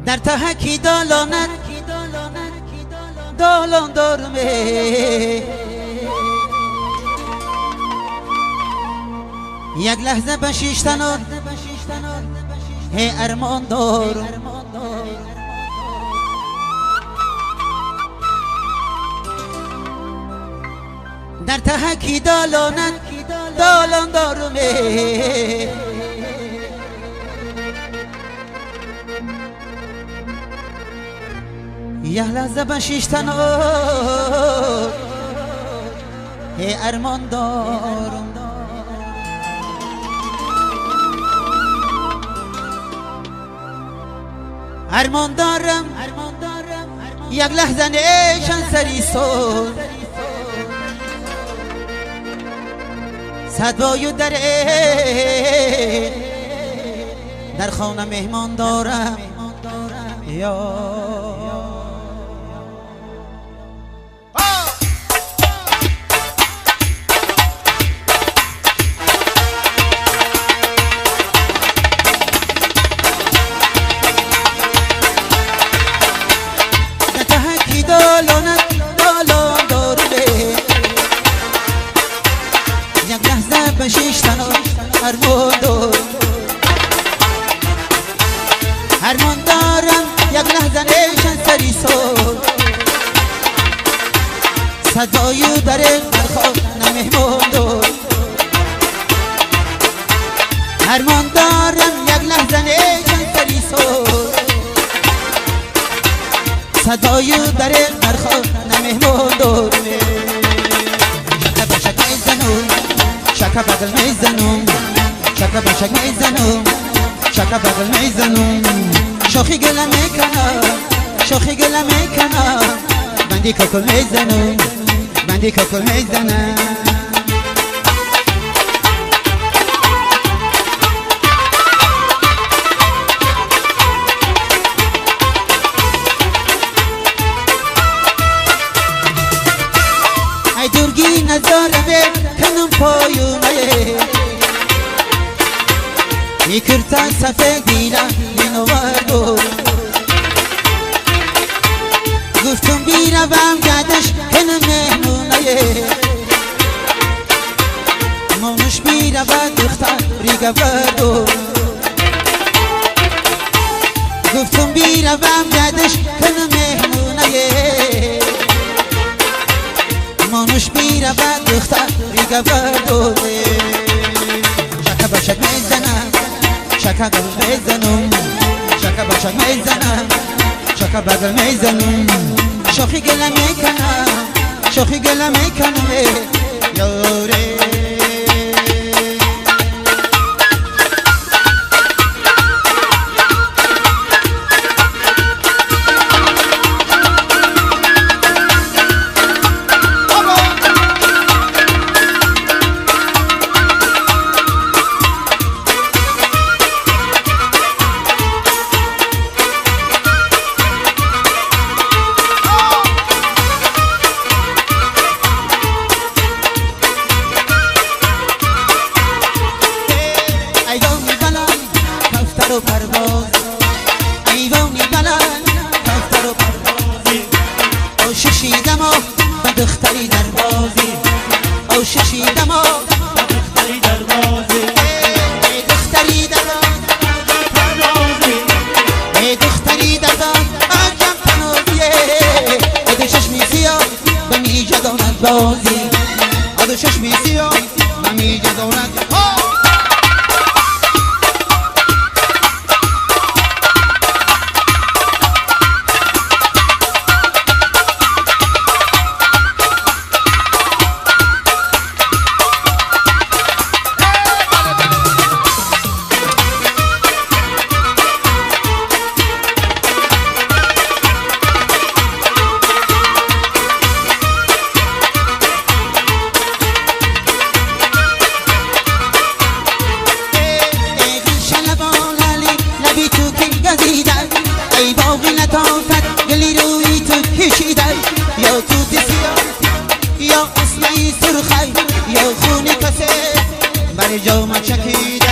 در تهکی دالانت دالان دارمه یک لحظه بشیشتنان هی ارمان دارم در تهکی دالانت دالان دارمه یک لحظه بشیشتن هی ارمان دارم ارمان دارم یک لحظه نیشان سری سول صدای در خانه مهمان دارم یا دالان دارمه یک لحظه بشیشتن ارمان دارم یک لحظه نیشن سری سول صدای در خانه مهمان دارم ارمان دارم یک لحظه نیشن سری سول صدای در خانه مهمان دارمه شکه بشک میزنم شکه بغل میزنم شکه بشک میزنم شکه بغل میزنم شوخی گله میکنم شوخی گله میکنم بندی ککل میزنم بندی ککل میزنم درگی نظاره کنم پایونه میکرتن صفه گیره اینو وردو گفتم بیروم گدش کنم مهمونه مونش بیرود دختر ریگه وردو گفتم بیروم گدش کنم مهمونه مانوش میره بعد دختر ریگه بردوه شکه بشک میزنم شکه بغل میزنم شکه بشک میزنم شکه بغل میزنم شوخی گله میکنم شوخی گله میکنم یاره پرواز ایوانی بلند کفتر و پروازی او ششیدم و دختری در بازی او ششیدم و دختری در بازی ای دختری در بازی ای دختری در عجب تنازیه ادو چشمی سیاه به میجه داند بازی ادو چشمی سیاه به میجه داند ای باقی لطافت گلی روی تو کشیدن یا توت سیاه یا اسمه سرخی یا خون کسه بر جام چکیده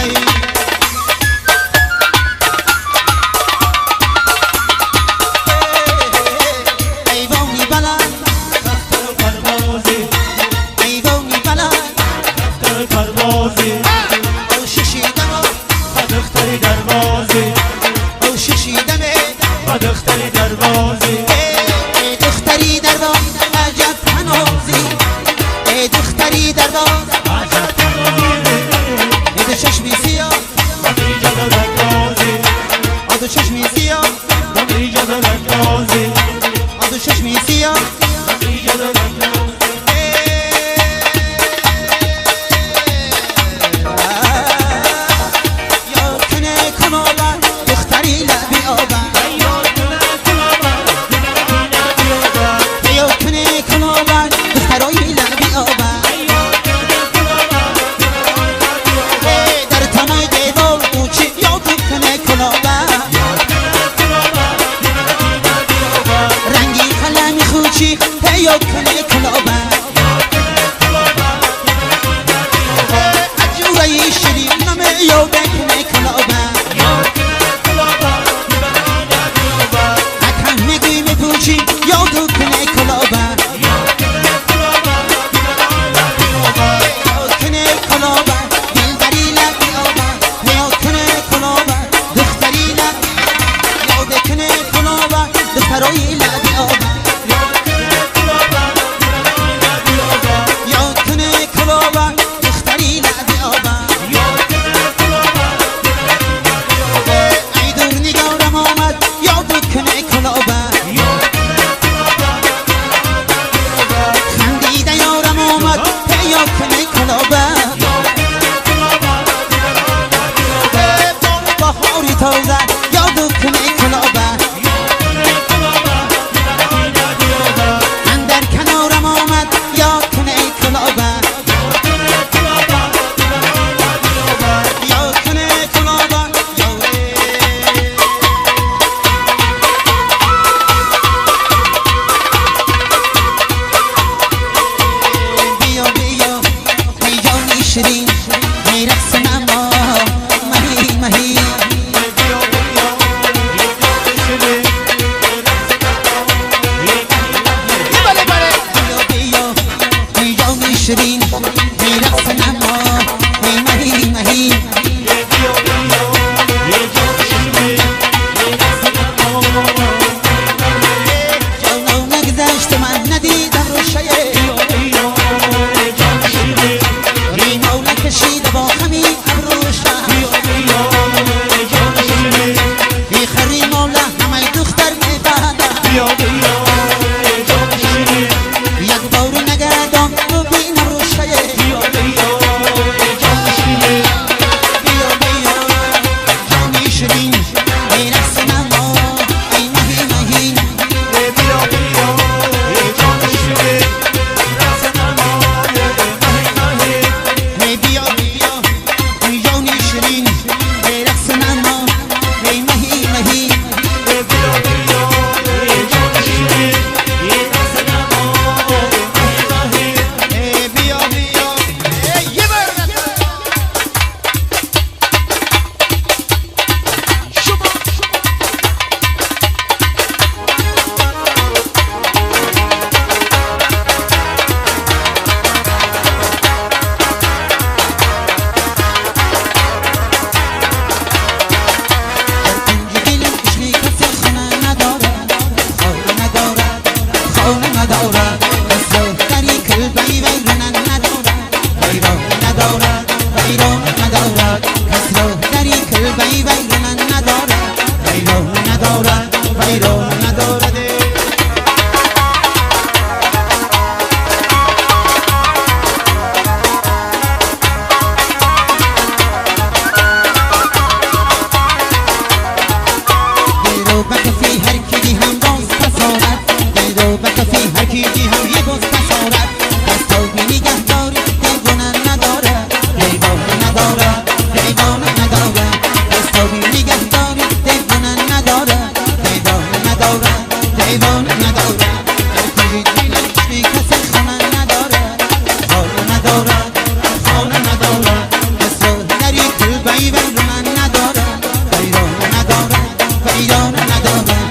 یا کنه کلابه اجوره شیرین نمه یا بکنه کلابه اکم میگوی میپوچی یا دو کنه کلابه یا کنه کلابه دلبری لبی آبه یا کنه کلابه دختری لبی یا کنه کلابه دخترای لبی آبه شیرین میرقص نما مهی مهی شیرین میرقص نما مهی مهی جانو نگذشت من ندیدم روشیه کشیده با همین ابروشم بیخری مولا همه دختر میبادم یک بارو نگردم رو بین روشه بیا جانی شیرین میرقص نما ای مهی مهی نداره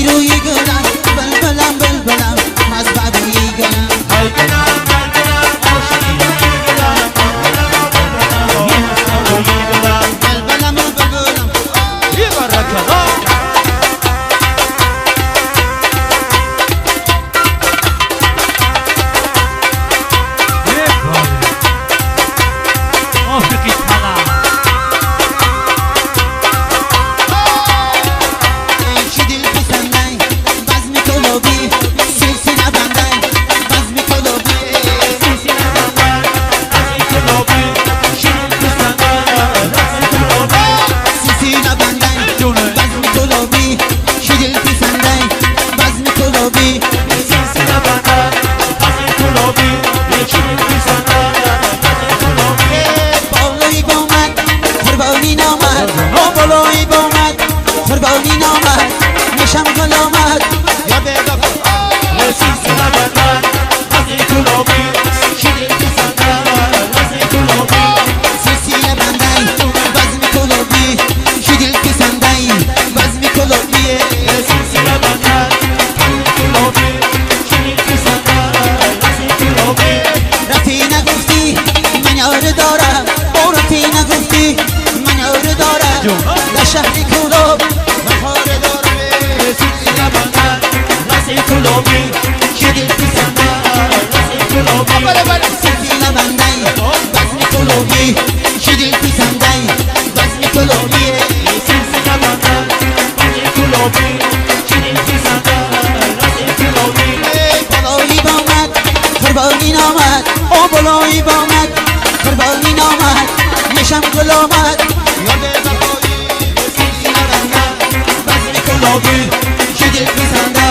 گلی روی گلم بلبلم بلبلم مزبع روی گلم بلبلم بلبلم یه برکه قربانی نامد نشم غلامت یا بیگا سیسی نبندن از این گلابی شیرین پسندن از این گلابی سیسی نبندن وزن کلابی شیرین پسندن وزن کلابی سیسی نبندن از این گلابی شیرین پسندن از این گلابی رفتی نگفتی من یار دارم او رفتی نگفتی من یار دارم در شهر کلاب گلابی شیرین پسندن از این گلابی سیسی نبندن وزن کلابی شیرین پسندن وزن کلابی سیسی نبندن از این گلابی شیرین پسندن از این گلابی بلایی بامد قربانی نامد او بلایی بامد قربانی نامد نشم غلامت یا بی‌وفایی سیسی نبندن وزن گلابی شیرین پسندن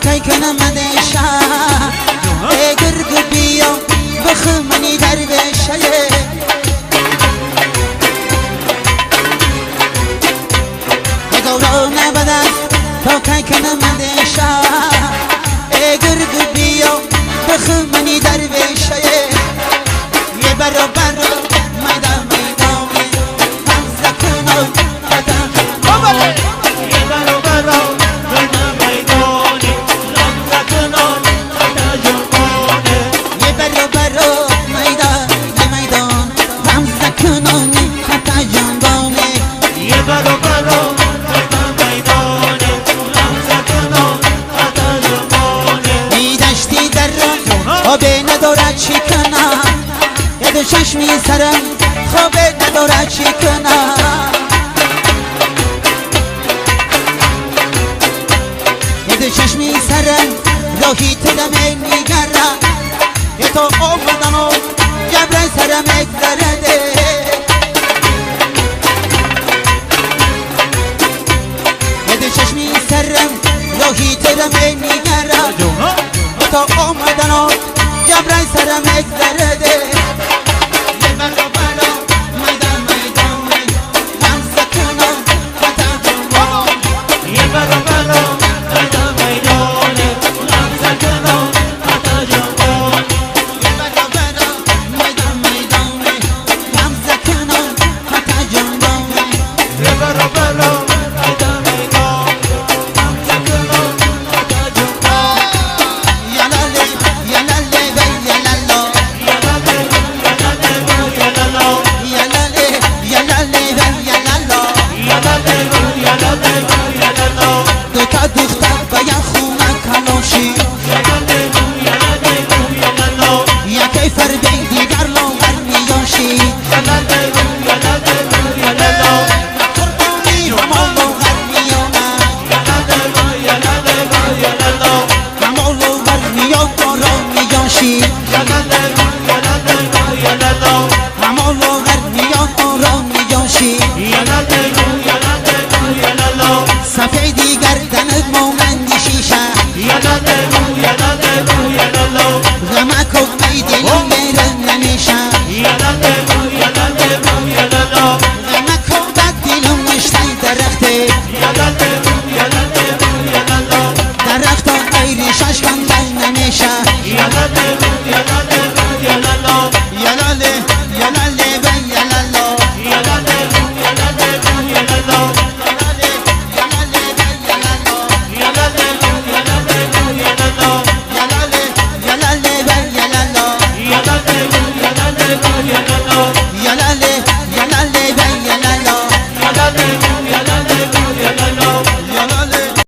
کای کنم مدشا ای گرگ بیا بخمنی در بشه ای گورا نبدن تا کای کنم مدشا ای گرگ بیا بخمنی در بشه یه برو برو میدان میدانی هم زکنو بدن باباله یه برو برو میدان میدانی هم زکنو تجربانه یه برو برو میدان میدان هم زکنو تجربانه یه برو برو میدان میدانی هم زکنو تجربانه میدشتی در راه آبه ندارد چی کنم یه دو چشمی سرم خوابه ندارد چی کنم یه دو چشمی سرم راهی تدمه میگرم یه تو آمدن و جبر سرم اگذرده یه دو چشمی سرم راهی تدمه میگرم یه تو آمدن و جبر سرم اگذرده